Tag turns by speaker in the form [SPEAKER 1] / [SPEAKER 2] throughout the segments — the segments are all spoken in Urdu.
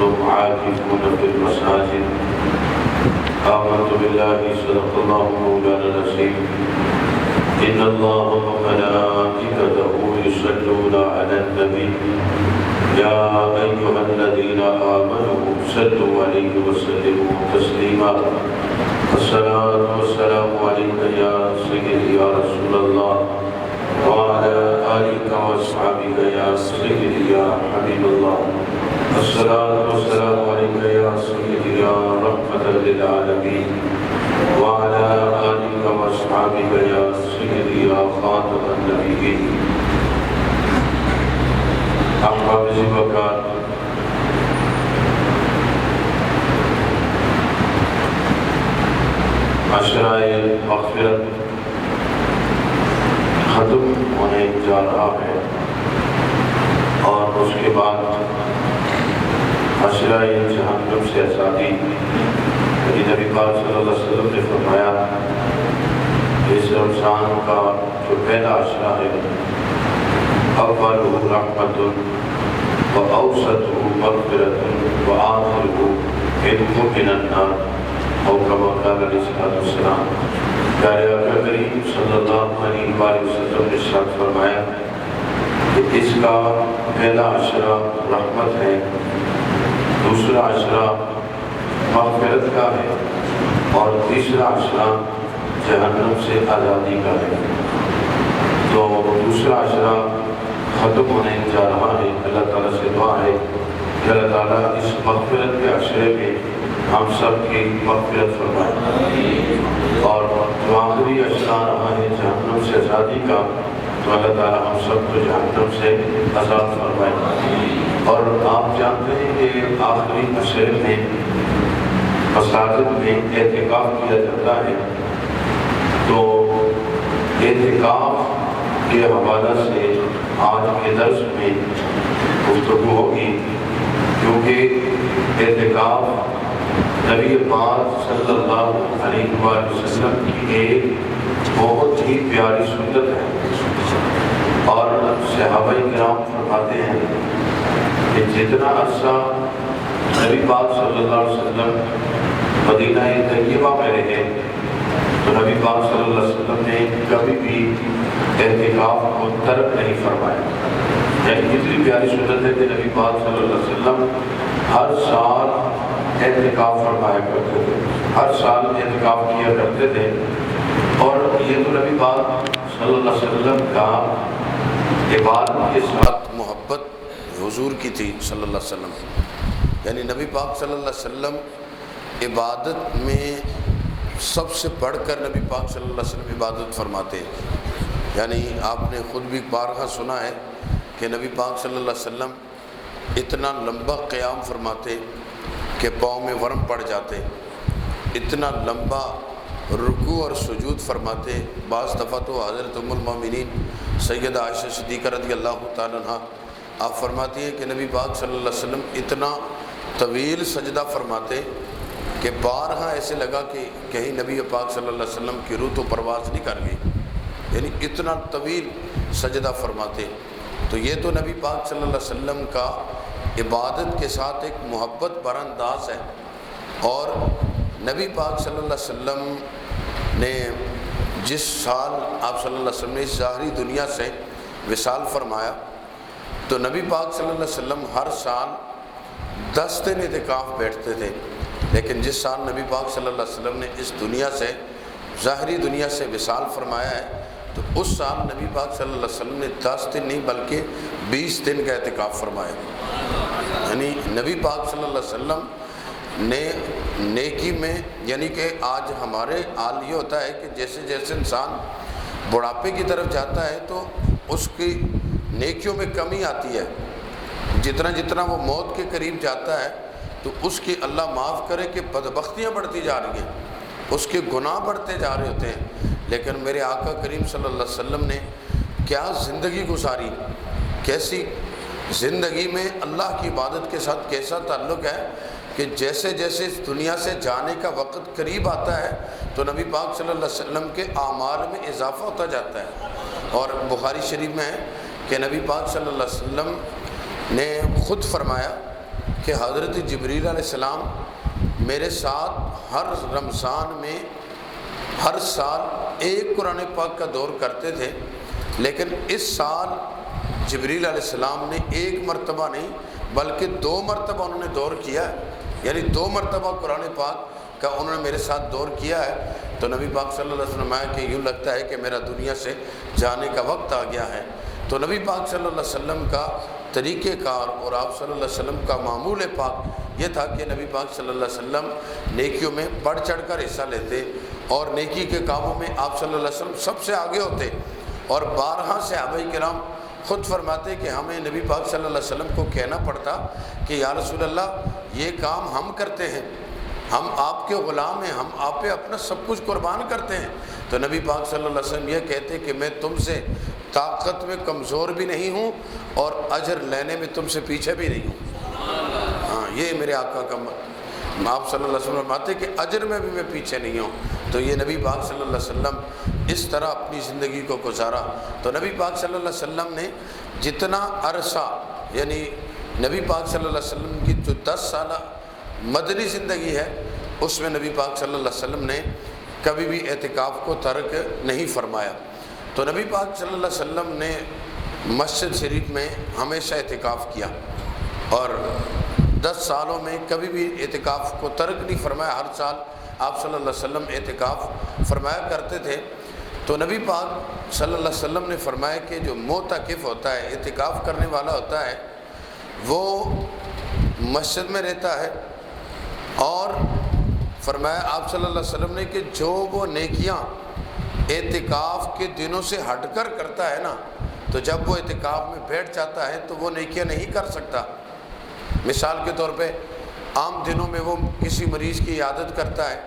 [SPEAKER 1] وأنتم عاكفون في المساجد آمنت بالله صدق الله مولانا العظيم إن الله وملائكته يصلون على النبي يا أيها الذين آمنوا صلوا عليه وسلموا تسليما الصلاة والسلام عليك يا سيدي يا رسول الله وعلى آلك وأصحابك يا سيدي يا حبيب الله الصلاة والسلام عليك يا سيدي يا رحمة للعالمين وعلى آلك وأصحابك يا سيدي يا خاتم النبيين أحباب زبكات عشرائے مغفرت ختم ہونے جا رہا ہے اور اس کے بعد عشرائے جہنم سے آزادی نبی پاک صلی اللہ علیہ وسلم نے فرمایا اس رمضان کا جو پہلا عشرہ ہے اولہ رحمت واوسطہ مغفرت وآخرہ عتق من النار او کما قال علیہ السلام۔ پیارے آقا کریم صلی اللہ علیہ وسلم نے ارشاد فرمایا کہ اس کا پہلا عشرہ رحمت ہے، دوسرا عشرہ مغفرت کا ہے اور تیسرا عشرہ جہنم سے آزادی کا ہے۔ تو دوسرا عشرہ ختم ہونے جا رہا ہے، اللہ تعالیٰ سے دعا ہے کہ اللہ تعالیٰ اس مغفرت کے عشرے میں ہم سب کی مغفرت فرمائے، اور جو آخری عشرہ رہا ہے جہنم سے آزادی کا، تو اللہ تعالیٰ ہم سب کو جہنم سے آزاد فرمائے۔ اور آپ جانتے ہیں کہ آخری عشرے میں مساجد میں اعتکاف کیا جاتا ہے، تو اعتکاف کے حوالہ سے آج کے درس میں گفتگو ہوگی، کیونکہ اعتکاف نبی پاک صلی اللہ علیہ وسلم کی ایک بہت ہی پیاری سنت ہے، اور صحابہ کرام فرماتے ہیں کہ جتنا عرصہ نبی پاک صلی اللہ علیہ وسلم مدینہ طیبہ میں رہے تو نبی پاک صلی اللہ علیہ وسلم نے کبھی بھی اعتکاف کو ترک نہیں فرمایا۔ یعنی کتنی پیاری سنت ہے کہ نبی پاک صلی اللہ علیہ وسلم ہر سال اعتکاف فرمایا کرتے تھے، ہر سال اعتکاف کیا کرتے تھے، اور یہ تو نبی پاک صلی اللہ علیہ وسلم کا عبادت کے ساتھ محبت حضور کی تھی صلی اللہ علیہ وسلم۔ یعنی نبی پاک صلی اللہ علیہ وسلم عبادت میں سب سے بڑھ کر نبی پاک صلی اللہ علیہ وسلم عبادت فرماتے ہیں۔ یعنی آپ نے خود بھی بارہا سنا ہے کہ نبی پاک صلی اللہ علیہ وسلم اتنا لمبا قیام فرماتے کہ پاؤں میں ورم پڑ جاتے، اتنا لمبا رکوع اور سجود فرماتے۔ بعض دفعہ تو حضرت ام المومنین سیدہ عائشہ صدیقہ رضی اللہ تعالیٰ عنہ آپ فرماتی ہیں کہ نبی پاک صلی اللہ علیہ وسلم اتنا طویل سجدہ فرماتے کہ بارہا ایسے لگا کہ کہیں نبی پاک صلی اللہ علیہ وسلم کی روح تو پرواز نہیں کر گئی، یعنی اتنا طویل سجدہ فرماتے۔ تو یہ تو نبی پاک صلی اللہ علیہ وسلم کا عبادت کے ساتھ ایک محبت بھرا انداز ہے۔ اور نبی پاک صلی اللہ علیہ وسلم نے جس سال آپ صلی اللہ علیہ وسلم نے اس ظاہری دنیا سے وصال فرمایا، تو نبی پاک صلی اللہ علیہ وسلم ہر سال 10 دن اعتکاف بیٹھتے تھے، لیکن جس سال نبی پاک صلی اللہ علیہ وسلم نے اس دنیا سے ظاہری دنیا سے وصال فرمایا ہے، تو اس سال نبی پاک صلی اللہ علیہ وسلم نے 10 دن نہیں بلکہ 20 دن کا اعتکاف فرمایا۔ یعنی نبی پاک صلی اللہ علیہ وسلم نے نیکی میں، یعنی کہ آج ہمارے حال یہ ہوتا ہے کہ جیسے جیسے انسان بڑھاپے کی طرف جاتا ہے تو اس کی نیکیوں میں کمی آتی ہے، جتنا جتنا وہ موت کے قریب جاتا ہے تو اس کی اللہ معاف کرے کہ بدبختیاں بڑھتی جا رہی ہیں، اس کے گناہ بڑھتے جا رہے ہوتے ہیں۔ لیکن میرے آقا کریم صلی اللہ علیہ وسلم نے کیا زندگی گزاری، کیسی زندگی میں اللہ کی عبادت کے ساتھ کیسا تعلق ہے کہ جیسے جیسے اس دنیا سے جانے کا وقت قریب آتا ہے تو نبی پاک صلی اللہ علیہ وسلم کے اعمال میں اضافہ ہوتا جاتا ہے۔ اور بخاری شریف میں ہے کہ نبی پاک صلی اللہ علیہ وسلم نے خود فرمایا کہ حضرت جبریل علیہ السلام میرے ساتھ ہر رمضان میں ہر سال ایک قرآن پاک کا دور کرتے تھے، لیکن اس سال جبریل علیہ السلام نے ایک مرتبہ نہیں بلکہ 2 مرتبہ انہوں نے دور کیا ہے، یعنی 2 مرتبہ قرآن پاک کا انہوں نے میرے ساتھ دور کیا ہے۔ تو نبی پاک صلی اللہ علیہ وسلم کہ یوں لگتا ہے کہ میرا دنیا سے جانے کا وقت آ گیا ہے۔ تو نبی پاک صلی اللہ علیہ وسلم کا طریقہ کار اور آپ صلی اللہ علیہ وسلم کا معمول پاک یہ تھا کہ نبی پاک صلی اللہ علیہ وسلم نیکیوں میں بڑھ چڑھ کر حصہ لیتے اور نیکی کے کاموں میں آپ صلی اللہ علیہ وسلم سب سے آگے ہوتے، اور بارہا صحابہ کرام خود فرماتے کہ ہمیں نبی پاک صلی اللہ علیہ وسلم کو کہنا پڑتا کہ یا رسول اللہ یہ کام ہم کرتے ہیں، ہم آپ کے غلام ہیں، ہم آپ پہ اپنا سب کچھ قربان کرتے ہیں۔ تو نبی پاک صلی اللہ علیہ وسلم یہ کہتے کہ میں تم سے طاقت میں کمزور بھی نہیں ہوں اور اجر لینے میں تم سے پیچھے بھی نہیں ہوں۔ ہاں، یہ میرے آقا کا آپ صلی اللہ علیہ وسلم فرماتے کہ اجر میں بھی میں پیچھے نہیں ہوں۔ تو یہ نبی پاک صلی اللہ علیہ وسلم اس طرح اپنی زندگی کو گزارا۔ تو نبی پاک صلی اللہ علیہ وسلم نے جتنا عرصہ، یعنی نبی پاک صلی اللہ علیہ وسلم کی جو 10 سالہ مدنی زندگی ہے اس میں نبی پاک صلی اللہ علیہ وسلم نے کبھی بھی اعتکاف کو ترک نہیں فرمایا۔ تو نبی پاک صلی اللہ علیہ وسلم نے مسجد شریف میں ہمیشہ اعتکاف کیا اور 10 سالوں میں کبھی بھی اعتکاف کو ترک نہیں فرمایا، ہر سال آپ صلی اللہ علیہ وسلم اعتکاف فرمایا کرتے تھے۔ تو نبی پاک صلی اللہ علیہ وسلم نے فرمایا کہ جو معتکف ہوتا ہے، اعتکاف کرنے والا ہوتا ہے، وہ مسجد میں رہتا ہے، اور فرمایا آپ صلی اللہ علیہ وسلم نے کہ جو وہ نیکیاں اعتکاف کے دنوں سے ہٹ کر کرتا ہے نا، تو جب وہ اعتکاف میں بیٹھ جاتا ہے تو وہ نیکیاں نہیں کر سکتا۔ مثال کے طور پہ عام دنوں میں وہ کسی مریض کی عیادت کرتا ہے،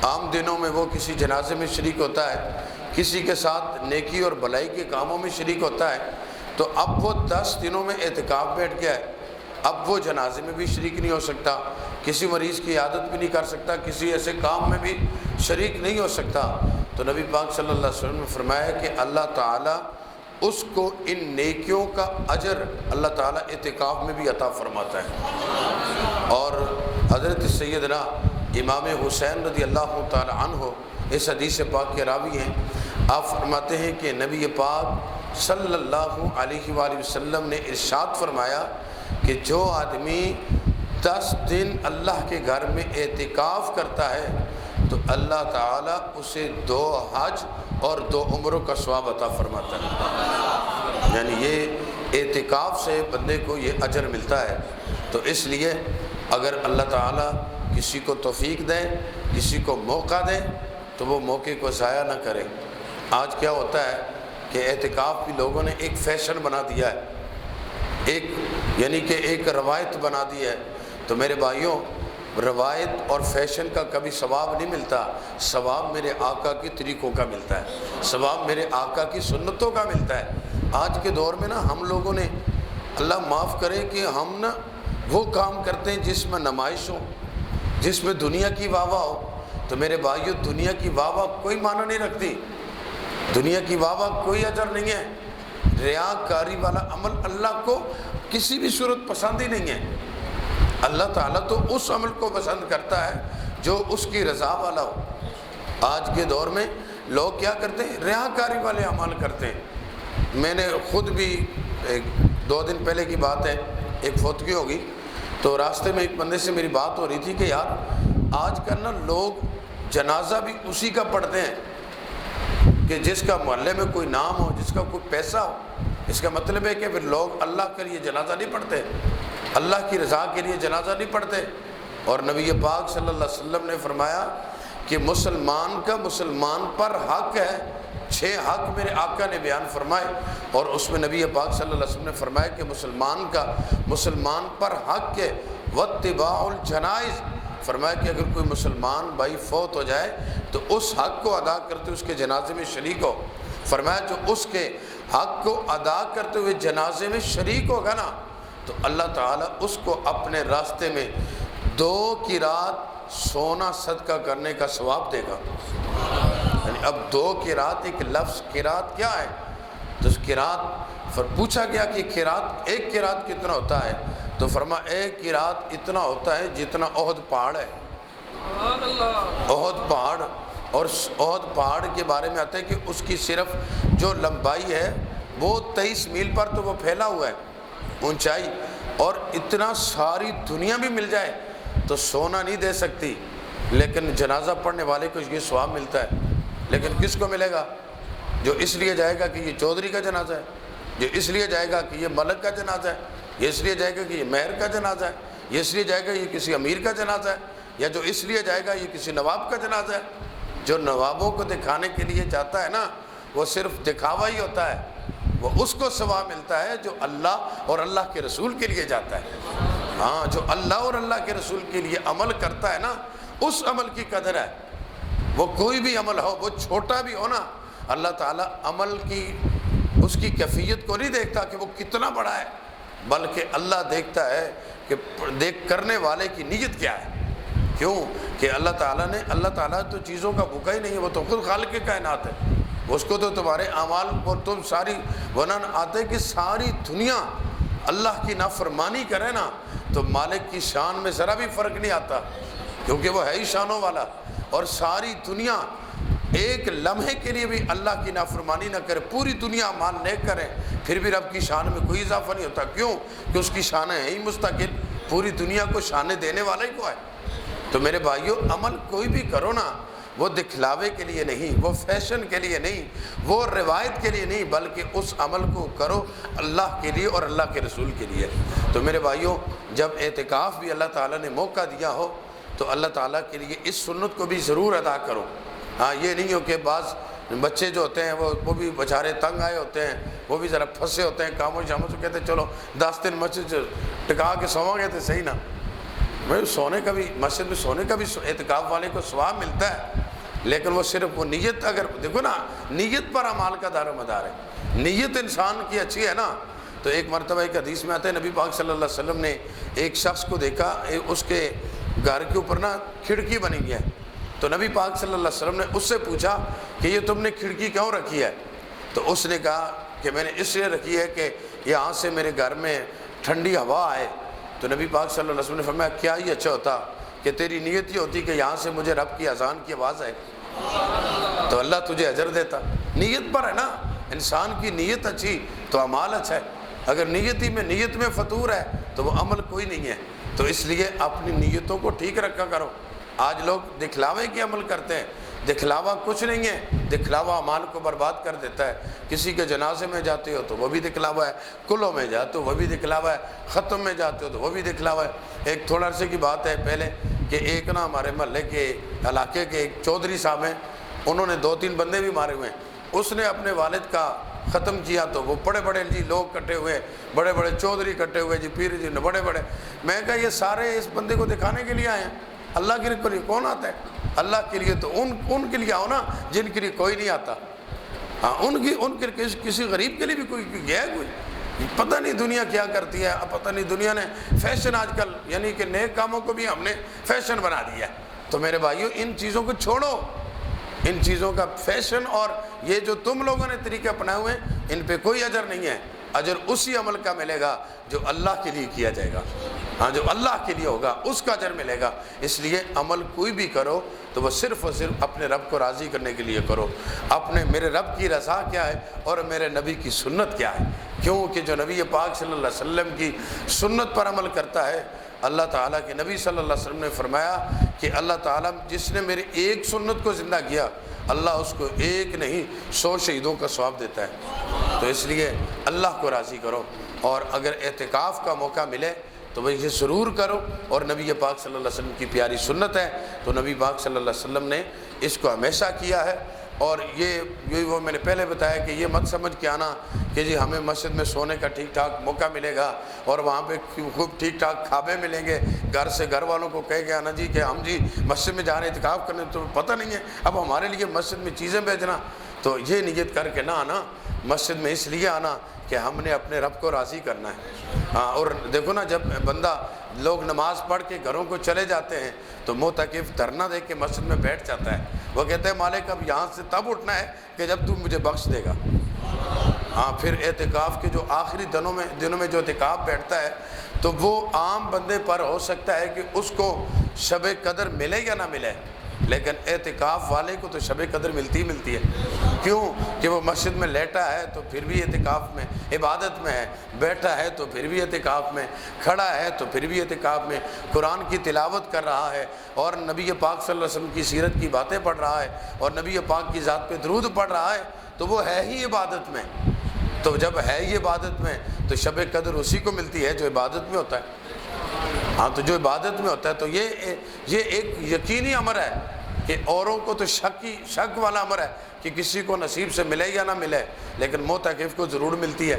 [SPEAKER 1] عام دنوں میں وہ کسی جنازے میں شریک ہوتا ہے، کسی کے ساتھ نیکی اور بھلائی کے کاموں میں شریک ہوتا ہے، تو اب وہ 10 دنوں میں اعتکاف بیٹھ گیا ہے، اب وہ جنازے میں بھی شریک نہیں ہو سکتا، کسی مریض کی عیادت بھی نہیں کر سکتا، کسی ایسے کام میں بھی شریک نہیں ہو سکتا۔ تو نبی پاک صلی اللہ علیہ وسلم نے فرمایا کہ اللہ تعالیٰ اس کو ان نیکیوں کا اجر اللہ تعالیٰ اعتکاف میں بھی عطا فرماتا ہے۔ اور حضرت سیدنا امام حسین رضی اللہ تعالیٰ عنہ اس حدیث پاک کے راوی ہیں، آپ فرماتے ہیں کہ نبی پاک صلی اللہ علیہ وآلہ وسلم نے ارشاد فرمایا کہ جو آدمی 10 دن اللہ کے گھر میں اعتکاف کرتا ہے تو اللہ تعالیٰ اسے 2 حج اور 2 عمروں کا ثواب عطا فرماتا ہے، یعنی یہ اعتکاف سے بندے کو یہ اجر ملتا ہے۔ تو اس لیے اگر اللہ تعالیٰ کسی کو توفیق دے، کسی کو موقع دے، تو وہ موقع کو ضائع نہ کرے۔ آج کیا ہوتا ہے کہ اعتکاف بھی لوگوں نے ایک فیشن بنا دیا ہے، یعنی کہ ایک روایت بنا دی ہے۔ تو میرے بھائیوں، روایت اور فیشن کا کبھی ثواب نہیں ملتا، ثواب میرے آقا کے طریقوں کا ملتا ہے، ثواب میرے آقا کی سنتوں کا ملتا ہے۔ آج کے دور میں نا ہم لوگوں نے، اللہ معاف کرے کہ ہم نا وہ کام کرتے ہیں جس میں نمائش ہو، جس میں دنیا کی واہ واہ ہو۔ تو میرے بھائیوں، دنیا کی واہ واہ کوئی معنی نہیں رکھتی، دنیا کی واہ واہ کوئی اجر نہیں ہے۔ ریاکاری والا عمل اللہ کو کسی بھی صورت پسند ہی نہیں ہے۔ اللہ تعالیٰ تو اس عمل کو پسند کرتا ہے جو اس کی رضا والا ہو۔ آج کے دور میں لوگ کیا کرتے ہیں؟ ریاکاری والے عمل کرتے ہیں۔ میں نے خود بھی 2 دن پہلے کی بات ہے، ایک فوتگی ہوگی، تو راستے میں ایک بندے سے میری بات ہو رہی تھی کہ یار آج کل نا لوگ جنازہ بھی اسی کا پڑھتے ہیں کہ جس کا محلے میں کوئی نام ہو، جس کا کوئی پیسہ ہو۔ اس کا مطلب ہے کہ پھر لوگ اللہ کے لیے جنازہ نہیں پڑھتے، اللہ کی رضا کے لیے جنازہ نہیں پڑھتے۔ اور نبی پاک صلی اللہ علیہ وسلم نے فرمایا کہ مسلمان کا مسلمان پر حق ہے، 6 حق میرے آقا نے بیان فرمائے، اور اس میں نبی پاک صلی اللہ علیہ وسلم نے فرمایا کہ مسلمان کا مسلمان پر حق ہے واتباع الجنائز۔ فرمایا کہ اگر کوئی مسلمان بھائی فوت ہو جائے تو اس حق کو ادا کرتے اس کے جنازے میں شریک ہو۔ فرمایا جو اس کے حق کو ادا کرتے ہوئے جنازے میں شریک ہوگا نا، تو اللہ تعالیٰ اس کو اپنے راستے میں 2 قرات سونا صدقہ کرنے کا ثواب دے گا۔ یعنی اب 2 قرات، ایک لفظ قرات کیا ہے؟ تو اس قرات پوچھا گیا کہ قرات، ایک قرات کتنا ہوتا ہے؟ تو فرما ایک کی رات اتنا ہوتا ہے جتنا احد پہاڑ ہے۔ احد پہاڑ، اور احد پہاڑ کے بارے میں آتا ہے کہ اس کی صرف جو لمبائی ہے وہ 23 میل پر تو وہ پھیلا ہوا ہے اونچائی، اور اتنا ساری دنیا بھی مل جائے تو سونا نہیں دے سکتی، لیکن جنازہ پڑھنے والے کو یہ ثواب ملتا ہے۔ لیکن کس کو ملے گا؟ جو اس لیے جائے گا کہ یہ چودھری کا جنازہ ہے، جو اس لیے جائے گا کہ یہ ملک کا جنازہ ہے، یہ اس لیے جائے گا کہ یہ مہر کا جنازہ ہے، یہ اس لیے جائے گا یہ کسی امیر کا جنازہ ہے، یا جو اس لیے جائے گا یہ کسی نواب کا جنازہ ہے۔ جو نوابوں کو دکھانے کے لیے جاتا ہے نا، وہ صرف دکھاوا ہی ہوتا ہے، وہ اس کو ثواب ملتا ہے جو اللہ اور اللہ کے رسول کے لیے جاتا ہے۔ ہاں، جو اللہ اور اللہ کے رسول کے لیے عمل کرتا ہے نا، اس عمل کی قدر ہے۔ وہ کوئی بھی عمل ہو، وہ چھوٹا بھی ہو نا، اللہ تعالیٰ عمل کی اس کی کیفیت کو نہیں دیکھتا کہ وہ کتنا بڑا ہے، بلکہ اللہ دیکھتا ہے کہ دیکھ کرنے والے کی نیت کیا ہے۔ کیوں کہ اللہ تعالیٰ تو چیزوں کا بھوکا ہی نہیں ہے، وہ تو خود خالق کائنات ہے۔ اس کو تو تمہارے اعمال کو تم ساری ورنہ آتے کہ ساری دنیا اللہ کی نافرمانی کرے نا تو مالک کی شان میں ذرا بھی فرق نہیں آتا، کیونکہ وہ ہے ہی شانوں والا۔ اور ساری دنیا ایک لمحے کے لیے بھی اللہ کی نافرمانی نہ کرے، پوری دنیا اعمال نیک کرے، پھر بھی رب کی شان میں کوئی اضافہ نہیں ہوتا۔ کیوں کہ اس کی شانیں ہیں ہی مستقل، پوری دنیا کو شانیں دینے والا ہی کو ہے۔ تو میرے بھائیو، عمل کوئی بھی کرو نا، وہ دکھلاوے کے لیے نہیں، وہ فیشن کے لیے نہیں، وہ روایت کے لیے نہیں، بلکہ اس عمل کو کرو اللہ کے لیے اور اللہ کے رسول کے لیے۔ تو میرے بھائیو، جب اعتکاف بھی اللہ تعالیٰ نے موقع دیا ہو تو اللہ تعالیٰ کے لیے اس سنت کو بھی ضرور ادا کرو۔ ہاں، یہ نہیں ہو کہ بعض بچے جو ہوتے ہیں وہ بھی بیچارے تنگ آئے ہوتے ہیں، وہ بھی ذرا پھنسے ہوتے ہیں کاموں شاموں سے، کہتے ہیں چلو 10 دن مسجد ٹکا کے سوواں گے تو صحیح نا۔ بھائی سونے کا بھی، مسجد میں سونے کا بھی اعتکاف والے کو ثواب ملتا ہے، لیکن وہ صرف وہ نیت، اگر دیکھو نا، نیت پر اعمال کا دار و مدار ہے۔ نیت انسان کی اچھی ہے نا، تو ایک مرتبہ ایک حدیث میں آتا ہے نبی پاک صلی اللہ علیہ وسلم نے ایک شخص کو دیکھا، اس کے گھر کے اوپر نا کھڑکی بنی ہوئی ہے، تو نبی پاک صلی اللہ علیہ وسلم نے اس سے پوچھا کہ یہ تم نے کھڑکی کیوں رکھی ہے؟ تو اس نے کہا کہ میں نے اس لیے رکھی ہے کہ یہاں سے میرے گھر میں ٹھنڈی ہوا آئے۔ تو نبی پاک صلی اللہ علیہ وسلم نے فرمایا کیا ہی اچھا ہوتا کہ تیری نیت یہ ہوتی کہ یہاں سے مجھے رب کی اذان کی آواز آئے، تو اللہ تجھے اجر دیتا۔ نیت پر ہے نا، انسان کی نیت اچھی تو اعمال اچھا ہے، اگر نیت میں فطور ہے تو وہ عمل کوئی نہیں ہے۔ تو اس لیے اپنی نیتوں کو ٹھیک رکھا کرو۔ آج لوگ دکھلاوے کی عمل کرتے ہیں، دکھلاوا کچھ نہیں ہے، دکھلاوا اعمال کو برباد کر دیتا ہے۔ کسی کے جنازے میں جاتے ہو تو وہ بھی دکھلاوا ہے، کلوں میں جاتے ہو وہ بھی دکھلاوا ہے، ختم میں جاتے ہو تو وہ بھی دکھلاوا ہے۔ ایک تھوڑا عرصے کی بات ہے پہلے کہ ایک نا ہمارے محلے کے علاقے کے ایک چودھری صاحب ہیں، انہوں نے 2-3 بندے بھی مارے ہوئے ہیں۔ اس نے اپنے والد کا ختم کیا تو وہ بڑے بڑے جی لوگ کٹے ہوئے، بڑے بڑے چودھری کٹے ہوئے جی، پیر جی بڑے بڑے۔ میں کہا یہ سارے اس بندے کو دکھانے کے لیے آئے ہیں، اللہ کے لیے کون آتا ہے؟ اللہ کے لیے تو ان کے لیے آؤ نا جن کے لیے کوئی نہیں آتا۔ ہاں، ان کے کسی غریب کے لیے بھی کوئی گیا ہے؟ کوئی پتہ نہیں دنیا کیا کرتی ہے، اب پتہ نہیں دنیا نے فیشن آج کل، یعنی کہ نیک کاموں کو بھی ہم نے فیشن بنا دیا ہے۔ تو میرے بھائیو، ان چیزوں کو چھوڑو، ان چیزوں کا فیشن اور یہ جو تم لوگوں نے طریقے اپنائے ہوئے ہیں ان پہ کوئی اجر نہیں ہے۔ اجر اسی عمل کا ملے گا جو اللہ کے لیے کیا جائے گا، ہاں جو اللہ کے لیے ہوگا اس کا اجر ملے گا۔ اس لیے عمل کوئی بھی کرو تو وہ صرف اور صرف اپنے رب کو راضی کرنے کے لیے کرو، اپنے میرے رب کی رضا کیا ہے اور میرے نبی کی سنت کیا ہے۔ کیونکہ جو نبی پاک صلی اللہ علیہ وسلم کی سنت پر عمل کرتا ہے، اللہ تعالیٰ کے نبی صلی اللہ علیہ وسلم نے فرمایا کہ اللہ تعالیٰ جس نے میری ایک سنت کو زندہ کیا، اللہ اس کو ایک نہیں 100 شہیدوں کا ثواب دیتا ہے۔ تو اس لیے اللہ کو راضی کرو، اور اگر اعتکاف کا موقع ملے تو وہ یہ ضرور کرو۔ اور نبی پاک صلی اللہ علیہ وسلم کی پیاری سنت ہے، تو نبی پاک صلی اللہ علیہ وسلم نے اس کو ہمیشہ کیا ہے۔ اور یہ وہ میں نے پہلے بتایا کہ یہ مت سمجھ کے آنا کہ جی ہمیں مسجد میں سونے کا ٹھیک ٹھاک موقع ملے گا اور وہاں پہ خوب ٹھیک ٹھاک کھابے ملیں گے، گھر سے گھر والوں کو کہے گا نا جی کہ ہم جی مسجد میں جا رہے ہیں اعتکاف کرنے، تو پتہ نہیں ہے اب ہمارے لیے مسجد میں چیزیں بھیجنا۔ تو یہ نیت کر کے نہ آنا، مسجد میں اس لیے آنا کہ ہم نے اپنے رب کو راضی کرنا ہے۔ ہاں، اور دیکھو نا جب بندہ لوگ نماز پڑھ کے گھروں کو چلے جاتے ہیں تو معتکف دھرنا دے کے مسجد میں بیٹھ جاتا ہے، وہ کہتے ہیں مالک اب یہاں سے تب اٹھنا ہے کہ جب تو مجھے بخش دے گا۔ ہاں، پھر اعتکاف کے جو آخری دنوں میں جو اعتکاف بیٹھتا ہے تو وہ عام بندے پر ہو سکتا ہے کہ اس کو شب قدر ملے یا نہ ملے، لیکن اعتکاف والے کو تو شب قدر ملتی ہے۔ کیوں کہ وہ مسجد میں لیٹا ہے تو پھر بھی اعتکاف میں، عبادت میں ہے، بیٹھا ہے تو پھر بھی اعتکاف میں، کھڑا ہے تو پھر بھی اعتکاف میں، قرآن کی تلاوت کر رہا ہے اور نبی پاک صلی اللہ علیہ وسلم کی سیرت کی باتیں پڑھ رہا ہے اور نبی پاک کی ذات پہ درود پڑھ رہا ہے، تو وہ ہے ہی عبادت میں۔ تو جب ہے ہی عبادت میں تو شب قدر اسی کو ملتی ہے جو عبادت میں ہوتا ہے۔ ہاں، تو جو عبادت میں ہوتا ہے تو یہ ایک یقینی امر ہے کہ اوروں کو تو شک والا امر ہے کہ کسی کو نصیب سے ملے یا نہ ملے، لیکن معتکف کو ضرور ملتی ہے۔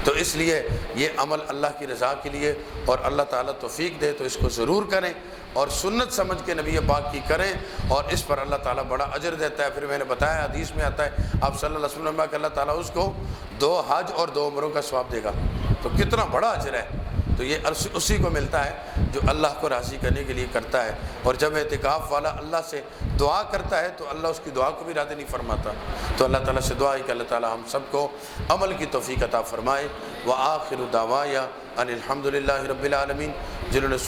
[SPEAKER 1] تو اس لیے یہ عمل اللہ کی رضا کے لیے، اور اللہ تعالیٰ توفیق دے تو اس کو ضرور کریں اور سنت سمجھ کے نبی پاک کی کریں، اور اس پر اللہ تعالیٰ بڑا اجر دیتا ہے۔ پھر میں نے بتایا حدیث میں آتا ہے آپ صلی اللہ علیہ وسلم کہ اللہ تعالیٰ اس کو 2 حج اور 2 عمروں کا ثواب دے گا، تو کتنا بڑا اجر ہے۔ تو یہ اسی کو ملتا ہے جو اللہ کو راضی کرنے کے لیے کرتا ہے، اور جب اعتکاف والا اللہ سے دعا کرتا ہے تو اللہ اس کی دعا کو بھی رد نہیں فرماتا۔ تو اللہ تعالیٰ سے دعا ہے کہ اللہ تعالیٰ ہم سب کو عمل کی توفیق عطا فرمائے۔ وآخر دعوایا ان الحمد للہ رب العالمین۔ جنہوں نے